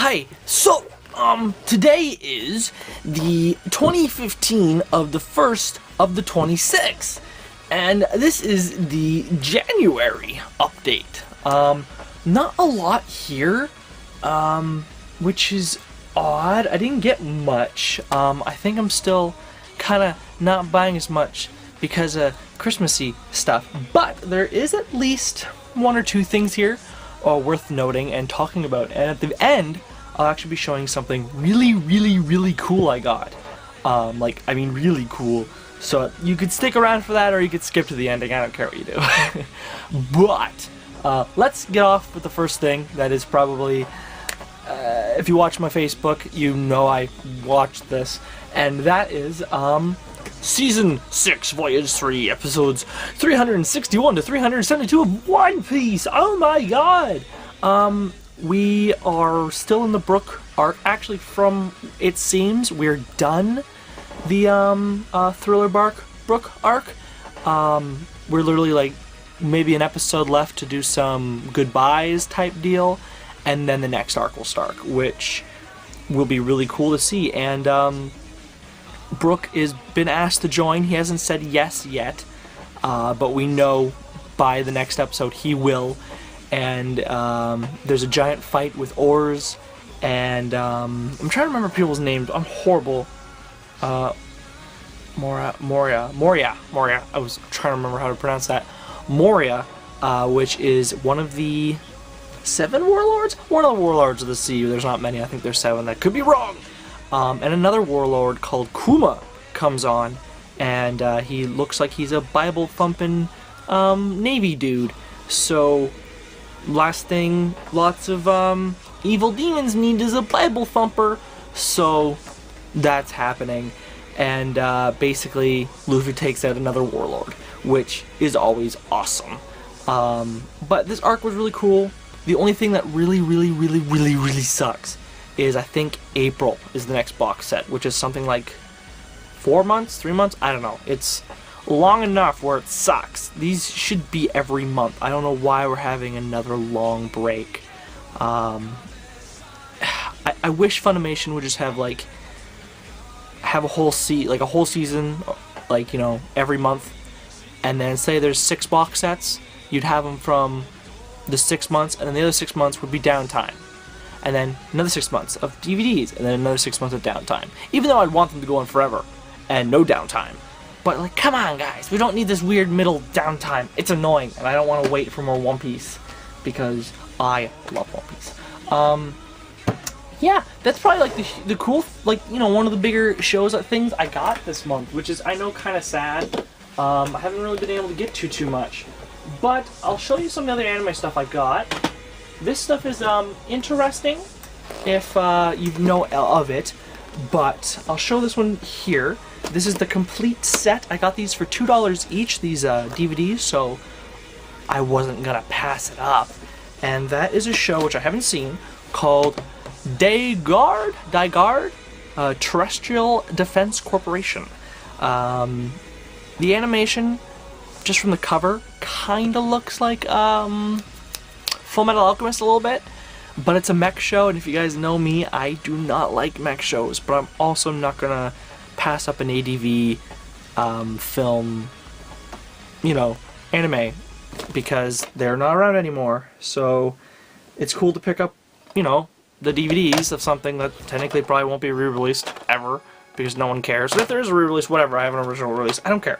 Hi. So, today is the 2015 of the 1st of the 26th, and this is the January update. Not a lot here, which is odd. I didn't get much. I think I'm still kind of not buying as much because of Christmassy stuff, but there is at least one or two things here worth noting and talking about, and at the end I'll actually be showing something really cool I got. I mean really cool, so you could stick around for that or you could skip to the ending. I don't care what you do. But let's get off with the first thing that is probably, if you watch my Facebook you know I watched this, and that is Season 6, Voyage 3, episodes 361 to 372 of One Piece. Oh my god! We are still in the Brook arc. Actually, from it seems, we're done the Thriller Brook arc. We're literally like maybe an episode left to do some goodbyes type deal, and then the next arc will start, which will be really cool to see. And Brook has been asked to join. He hasn't said yes yet, but we know by the next episode he will. And there's a giant fight with oars, and I'm trying to remember people's names. I'm horrible. Moria. I was trying to remember how to pronounce that. Moria, which is one of the 7 warlords? One of the warlords of the sea. There's not many. I think there's 7. That could be wrong. And another warlord called Kuma comes on, and he looks like he's a Bible-thumping Navy dude. So, last thing lots of evil demons need is a Bible thumper. So, that's happening. And basically, Luffy takes out another warlord, which is always awesome. But this arc was really cool. The only thing that really sucks is I think April is the next box set, which is something like 4 months, 3 months, I don't know. It's long enough where it sucks. These should be every month. I don't know why we're having another long break. I wish Funimation would just have a whole season, like, you know, every month, and then say there's 6 box sets, you'd have them from the 6 months, and then the other 6 months would be downtime. And then another 6 months of DVDs, and then another 6 months of downtime. Even though I'd want them to go on forever, and no downtime. But, like, come on, guys, we don't need this weird middle downtime. It's annoying, and I don't want to wait for more One Piece, because I love One Piece. Yeah, that's probably, like, the cool, like, you know, one of the bigger shows, things I got this month, which is, I know, kind of sad. I haven't really been able to get to too much. But I'll show you some of the other anime stuff I got. This stuff is interesting if you know of it, but I'll show this one here. This is the complete set. I got these for $2 each, these DVDs, so I wasn't gonna pass it up. And that is a show which I haven't seen called Die-Guard, Terrestrial Defense Corporation. The animation, just from the cover, kinda looks like Full Metal Alchemist a little bit, but it's a mech show, and if you guys know me, I do not like mech shows, but I'm also not gonna pass up an ADV film, you know, anime, because they're not around anymore. So it's cool to pick up, you know, the DVDs of something that technically probably won't be re-released ever, because no one cares. But if there is a re-release, whatever, I have an original release, I don't care.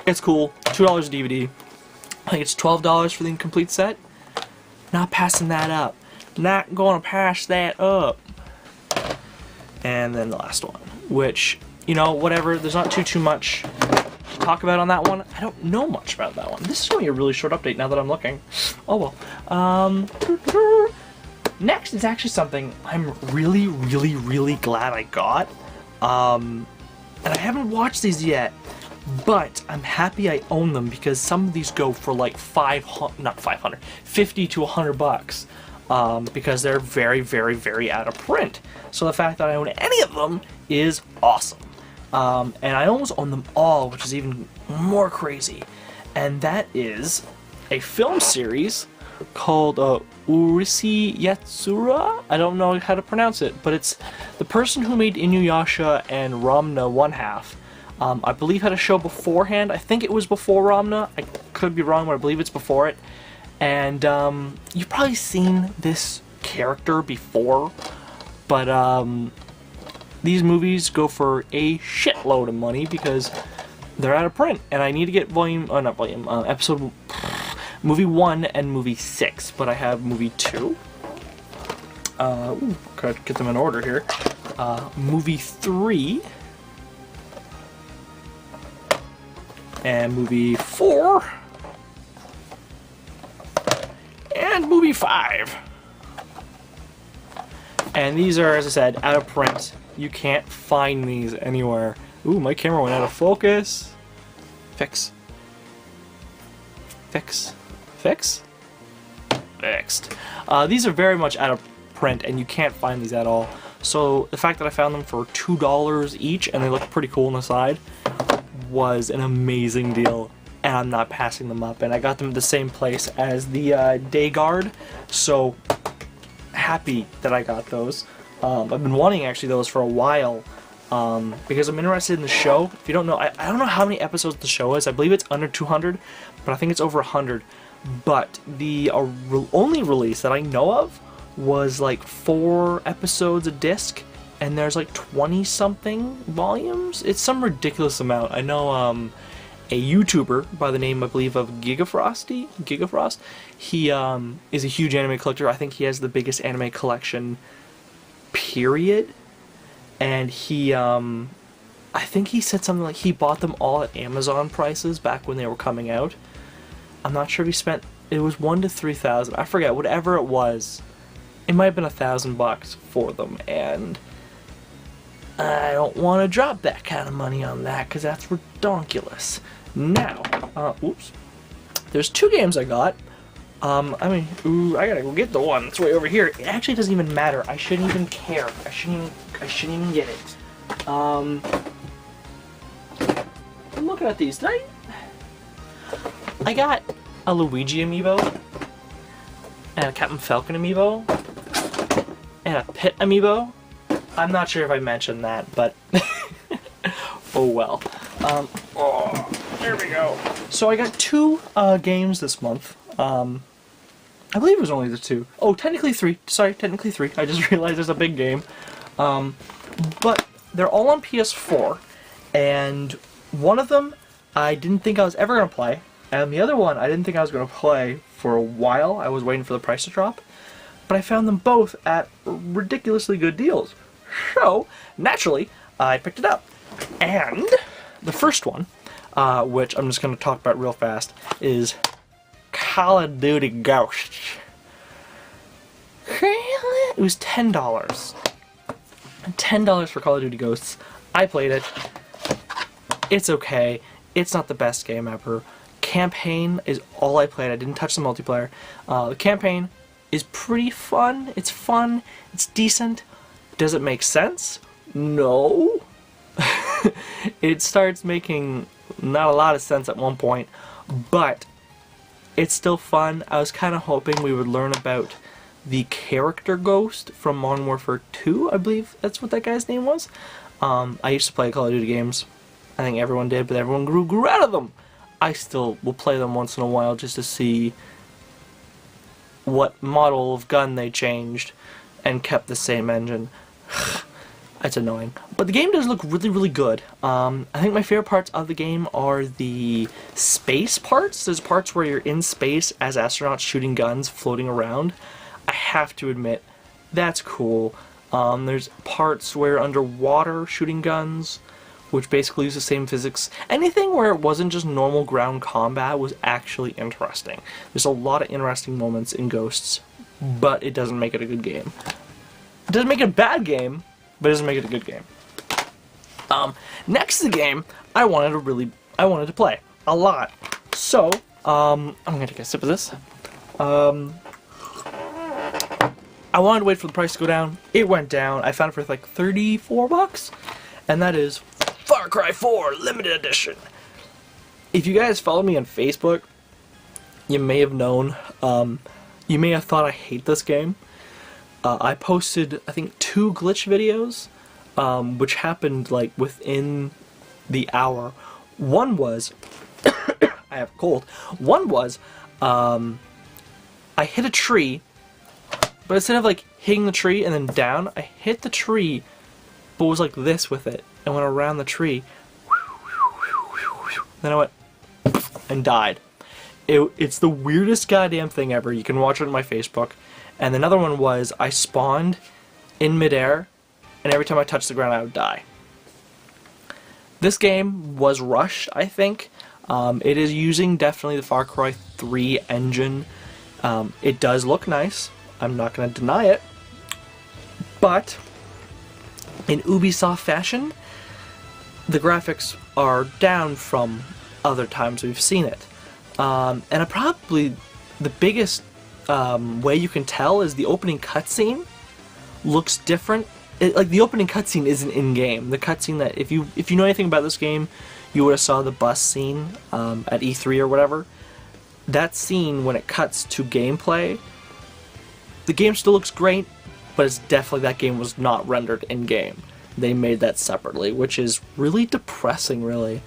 It's cool. $2 a DVD. I think it's $12 for the incomplete set. Not passing that up. Not gonna pass that up. And then the last one, which, you know, whatever, there's not too much to talk about on that one. I don't know much about that one. This is only a really short update now that I'm looking. Oh well. Next is actually something I'm really glad I got. And I haven't watched these yet, but I'm happy I own them because some of these go for like 50 to 100 bucks. Because they're very out of print. So the fact that I own any of them is awesome. And I almost own them all, which is even more crazy. And that is a film series called Urusei Yatsura. I don't know how to pronounce it, but it's the person who made Inuyasha and Ramna One Half. I believe had a show beforehand. I think it was before Ramna. I could be wrong, but I believe it's before it. And you've probably seen this character before, but these movies go for a shitload of money because they're out of print, and I need to get episode movie 1 and movie 6, but I have movie 2. Gotta get them in order here. Movie 3. And movie 4. And movie 5. And these are, as I said, out of print. You can't find these anywhere. Ooh, my camera went out of focus. Fix. Fixed. These are very much out of print, and you can't find these at all. So the fact that I found them for $2 each, and they look pretty cool on the side, was an amazing deal, and I'm not passing them up. And I got them at the same place as the Day Guard, so happy that I got those. I've been wanting actually those for a while, because I'm interested in the show. If you don't know, I don't know how many episodes the show is. I believe it's under 200, but I think it's over 100. But the only release that I know of was like 4 episodes a disc, and there's like 20-something volumes. It's some ridiculous amount. I know a YouTuber by the name, I believe, of Gigafrost. He is a huge anime collector. I think he has the biggest anime collection, period. And he, I think he said something like he bought them all at Amazon prices back when they were coming out. I'm not sure if he spent, it was $1,000 to $3,000. I forget, whatever it was. It might have been $1,000 for them, and I don't want to drop that kind of money on that because that's redonkulous. Now, oops. There's 2 games I got. I gotta go get the one that's way over here. It actually doesn't even matter. I shouldn't even care. I shouldn't even get it. I'm looking at these. I got a Luigi amiibo, and a Captain Falcon amiibo, and a Pit amiibo. I'm not sure if I mentioned that, but oh well. There we go. So I got 2 games this month. I believe it was only the 2. Oh, technically 3. Sorry, technically 3. I just realized there's a big game. But they're all on PS4, and one of them I didn't think I was ever going to play, and the other one I didn't think I was going to play for a while. I was waiting for the price to drop, but I found them both at ridiculously good deals. So, naturally, I picked it up. And the first one, which I'm just going to talk about real fast, is Call of Duty Ghosts. It was $10. $10 for Call of Duty Ghosts. I played it. It's okay. It's not the best game ever. Campaign is all I played. I didn't touch the multiplayer. The campaign is pretty fun. It's fun. It's decent. Does it make sense? No. It starts making not a lot of sense at one point, but it's still fun. I was kind of hoping we would learn about the character Ghost from Modern Warfare 2, I believe that's what that guy's name was. I used to play Call of Duty games. I think everyone did, but everyone grew out of them. I still will play them once in a while just to see what model of gun they changed and kept the same engine. It's annoying. But the game does look really, really good. I think my favorite parts of the game are the space parts. There's parts where you're in space as astronauts shooting guns floating around. I have to admit, that's cool. There's parts where you're underwater shooting guns, which basically use the same physics. Anything where it wasn't just normal ground combat was actually interesting. There's a lot of interesting moments in Ghosts, but it doesn't make it a good game. It doesn't make it a bad game, but it doesn't make it a good game. Next to the game, I wanted to play a lot. So, I'm gonna take a sip of this. I wanted to wait for the price to go down. It went down. I found it for like $34, and that is Far Cry 4 Limited Edition. If you guys follow me on Facebook, you may have known You may have thought I hate this game. I posted, I think, 2 glitch videos, which happened like within the hour. One was, I have a cold. One was, I hit a tree, but instead of like hitting the tree and then down, I hit the tree, but was like this with it, and went around the tree. Then I went and died. It's the weirdest goddamn thing ever. You can watch it on my Facebook. And another one was I spawned in midair, and every time I touched the ground, I would die. This game was rushed, I think. It is using definitely the Far Cry 3 engine. It does look nice. I'm not going to deny it. But in Ubisoft fashion, the graphics are down from other times we've seen it. And probably the biggest way you can tell is the opening cutscene looks different. Like the opening cutscene isn't in game. The cutscene that if you know anything about this game, you would have saw the bus scene at E3 or whatever. That scene, when it cuts to gameplay, the game still looks great, but it's definitely that game was not rendered in game. They made that separately, which is really depressing, really.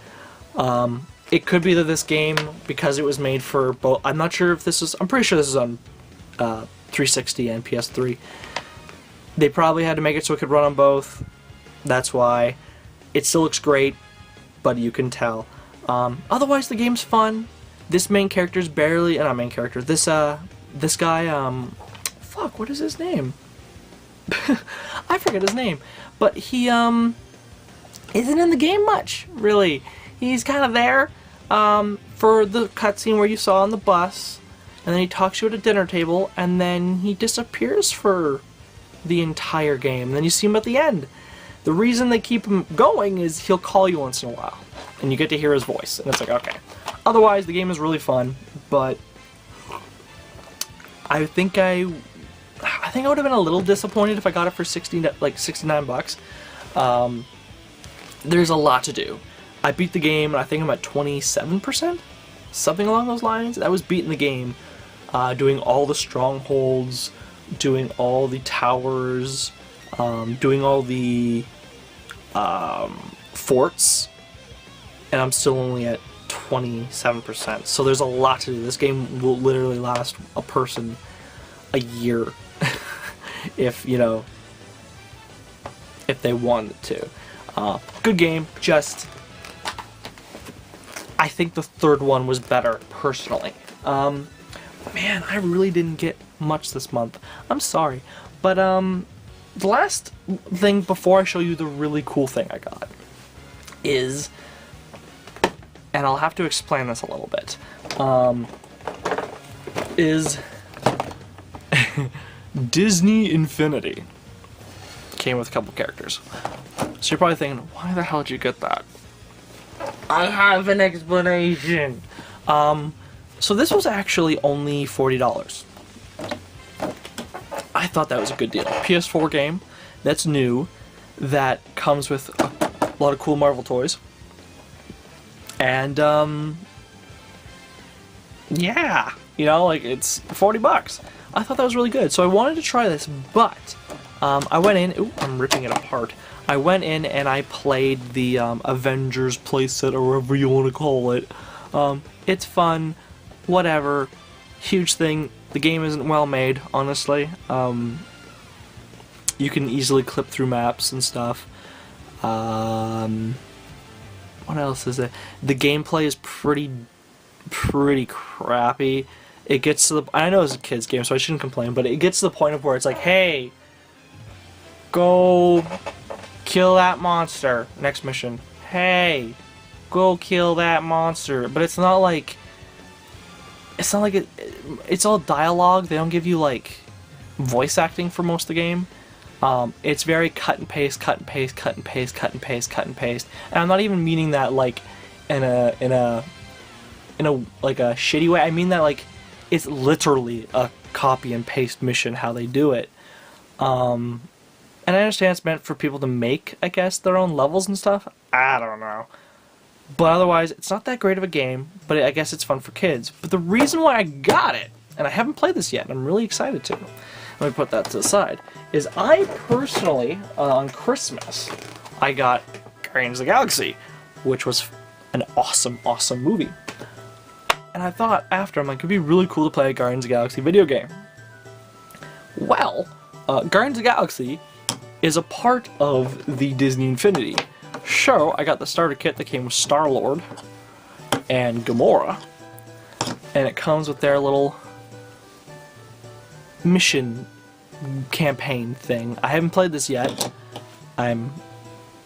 It could be that this game, because it was made for both, I'm not sure if this is, I'm pretty sure this is on 360 and PS3. They probably had to make it so it could run on both. That's why. It still looks great, but you can tell. Otherwise, the game's fun. This main character's barely, not main character, this guy, fuck, what is his name? I forget his name. But he, isn't in the game much, really. He's kind of there for the cutscene where you saw on the bus, and then he talks to you at a dinner table, and then he disappears for the entire game. And then you see him at the end. The reason they keep him going is he'll call you once in a while, and you get to hear his voice, and it's like, okay. Otherwise, the game is really fun, but I think I would have been a little disappointed if I got it for 69 bucks. There's a lot to do. I beat the game, and I think I'm at 27%? Something along those lines. That was beating the game, doing all the strongholds, doing all the towers, doing all the forts, and I'm still only at 27%. So there's a lot to do. This game will literally last a person a year if, you know, if they wanted to. Good game, just I think the third one was better, personally. Man, I really didn't get much this month. I'm sorry. But, the last thing before I show you the really cool thing I got is, and I'll have to explain this a little bit, is Disney Infinity. Came with a couple characters. So you're probably thinking, why the hell did you get that? I have an explanation. So this was actually only $40. I thought that was a good deal. PS4 game that's new, that comes with a lot of cool Marvel toys. And, yeah, you know, like, it's 40 bucks. I thought that was really good, so I wanted to try this, but I went in, ooh, I'm ripping it apart. I went in and I played the Avengers playset, or whatever you want to call it. It's fun, whatever, huge thing. The game isn't well made, honestly. You can easily clip through maps and stuff. What else is it? The gameplay is pretty crappy. It gets to the, I know it's a kid's game, so I shouldn't complain, but it gets to the point of where it's like, hey, go kill that monster. Next mission. Hey, go kill that monster. But it's not like it's all dialogue. They don't give you like voice acting for most of the game. It's very cut and paste, cut and paste, cut and paste, cut and paste, cut and paste. And I'm not even meaning that like in a like a shitty way. I mean that like it's literally a copy and paste mission how they do it. And I understand it's meant for people to make, I guess, their own levels and stuff. I don't know. But otherwise, it's not that great of a game, but I guess it's fun for kids. But the reason why I got it and I haven't played this yet, and I'm really excited to. Let me put that to the side. Is I personally, on Christmas, I got Guardians of the Galaxy, which was an awesome, awesome movie. And I thought after, I'm like, it'd be really cool to play a Guardians of the Galaxy video game. Well, Guardians of the Galaxy is a part of the Disney Infinity. So, I got the starter kit that came with Star-Lord and Gamora. And it comes with their little mission campaign thing. I haven't played this yet. I'm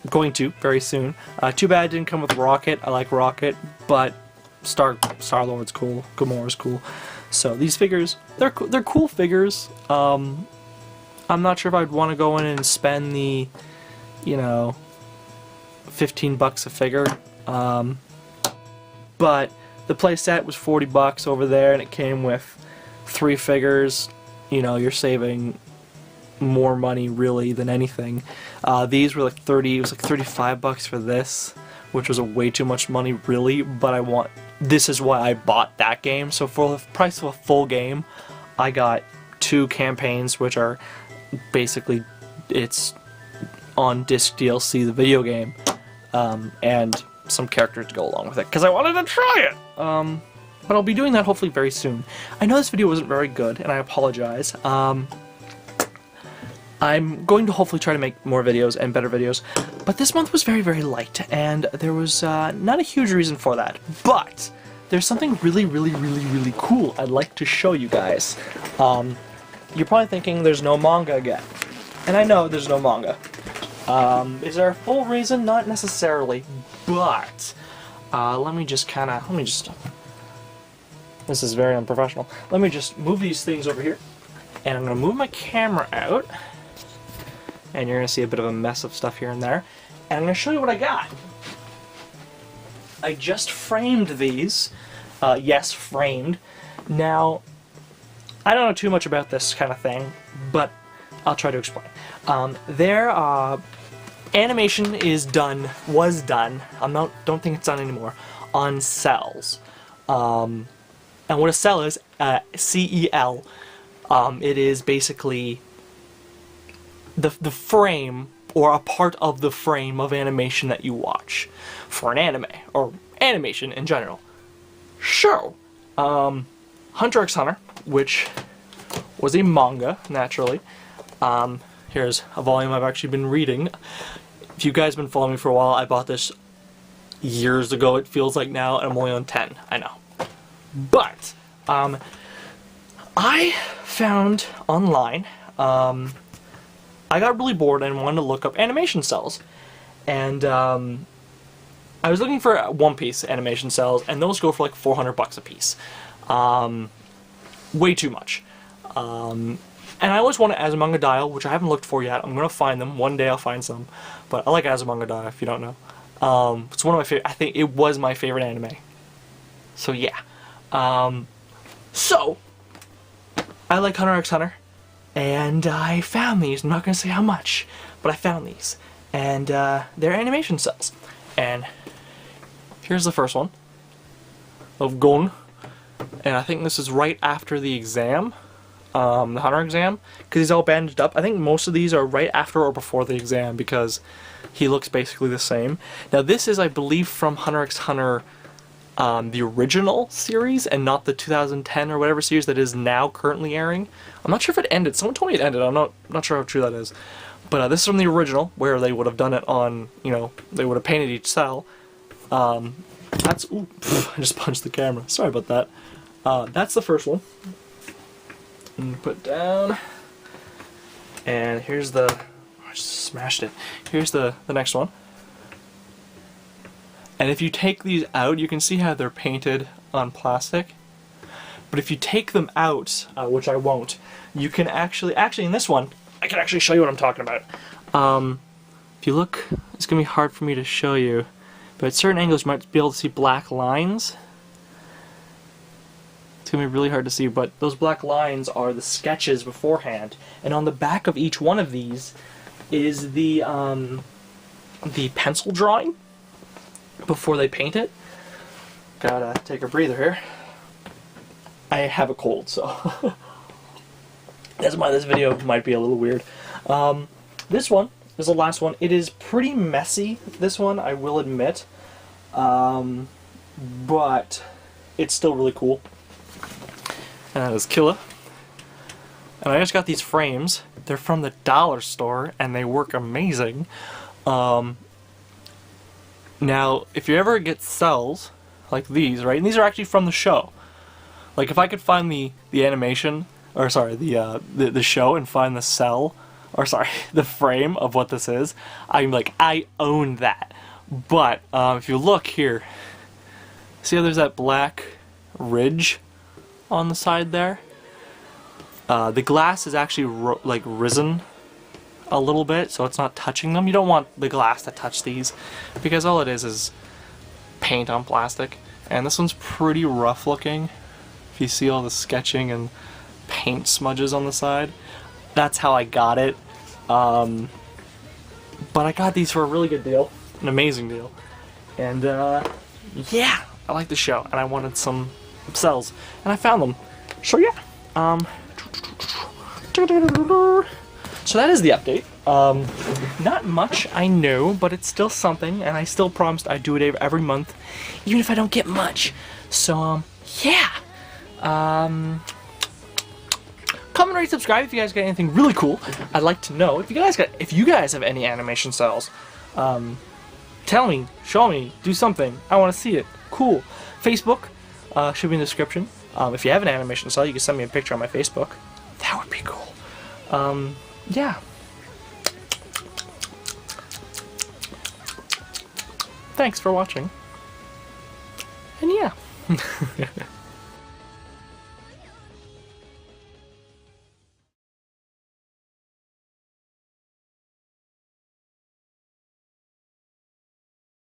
going to very soon. Too bad it didn't come with Rocket. I like Rocket, but Star-Lord's cool. Gamora's cool. So these figures, they're cool figures. I'm not sure if I'd want to go in and spend the, you know, $15 a figure. But the playset was $40 over there, and it came with 3 figures. You know, you're saving more money really than anything. These were like 30. It was like $35 for this, which was way too much money really. But this is why I bought that game. So for the price of a full game, I got 2 campaigns, which are basically it's on disc DLC, the video game, and some characters to go along with it because I wanted to try it. But I'll be doing that hopefully very soon. I know this video wasn't very good, and I apologize. I'm going to hopefully try to make more videos and better videos, but this month was very, very light, and there was not a huge reason for that. But there's something really, really, really, really cool I'd like to show you guys. You're probably thinking there's no manga again, and I know there's no manga. Is there a full reason? Not necessarily, but let me just this is very unprofessional. Let me just move these things over here, and I'm going to move my camera out, and you're going to see a bit of a mess of stuff here and there, and I'm going to show you what I got. I just framed these. Yes, framed. Now, I don't know too much about this kind of thing, but I'll try to explain. Their animation was done. Don't think it's done anymore. On Cels. And what a cell is, C-E-L, it is basically the frame, or a part of the frame of animation that you watch for an anime, or animation in general. So, Hunter x Hunter, which was a manga, naturally. Here's a volume I've actually been reading. If you guys have been following me for a while, I bought this years ago, it feels like now, and I'm only on 10, I know. But, I found online, I got really bored and wanted to look up animation cells. And, I was looking for One Piece animation cells, and those go for like $400 a piece. Way too much. And I always wanted Azumanga Dial, which I haven't looked for yet. I'm gonna find them. One day I'll find some. But I like Azumanga Dial, if you don't know. It's one of my favorite, I think it was my favorite anime. So yeah. So, I like Hunter x Hunter, and I found these. I'm not going to say how much, but I found these. And they're animation cells. And here's the first one, of Gon. And I think this is right after the exam, the Hunter exam, because he's all bandaged up. I think most of these are right after or before the exam, because he looks basically the same. Now this is, I believe, from Hunter x Hunter, the original series, and not the 2010 or whatever series that is now currently airing. I'm not sure if it ended. Someone told me it ended. I'm not sure how true that is. But this is from the original, where they would have done it on, you know, they would have painted each cell. That's, ooh, I just punched the camera. Sorry about that. That's the first one. And put down. And here's the, I just smashed it. Here's the next one. And if you take these out, you can see how they're painted on plastic. But if you take them out, which I won't, you can actually in this one, I can actually show you what I'm talking about. If you look, it's going to be hard for me to show you, but at certain angles you might be able to see black lines. It's going to be really hard to see, but those black lines are the sketches beforehand. And on the back of each one of these is the pencil drawing before they paint it. Gotta take a breather here. I have a cold, so that's why this video might be a little weird. This one is the last one. It is pretty messy, this one, I will admit. But it's still really cool. And that is Killa. And I just got these frames. They're from the dollar store, and they work amazing. Now, if you ever get Cels, like these, right? And these are actually from the show. Like, if I could find the animation, or sorry, the show and find the cell, or sorry, the frame of what this is, I'm like, I own that. But, if you look here, see how there's that black ridge on the side there? The glass is actually like risen a little bit, so it's not touching them. You don't want the glass to touch these, because all it is paint on plastic. And this one's pretty rough looking. If you see all the sketching and paint smudges on the side, that's how I got it. But I got these for a really good deal, an amazing deal. And yeah, I like the show, and I wanted some Cels, and I found them. So yeah, so that is the update. Not much, I know, but it's still something, and I still promised I'd do it every month, even if I don't get much. So, yeah. Comment, rate, subscribe if you guys got anything really cool. I'd like to know if you guys have any animation styles. Tell me, show me, do something. I want to see it. Cool. Facebook should be in the description. If you have an animation style, you can send me a picture on my Facebook. That would be cool. Yeah. Thanks for watching. And yeah.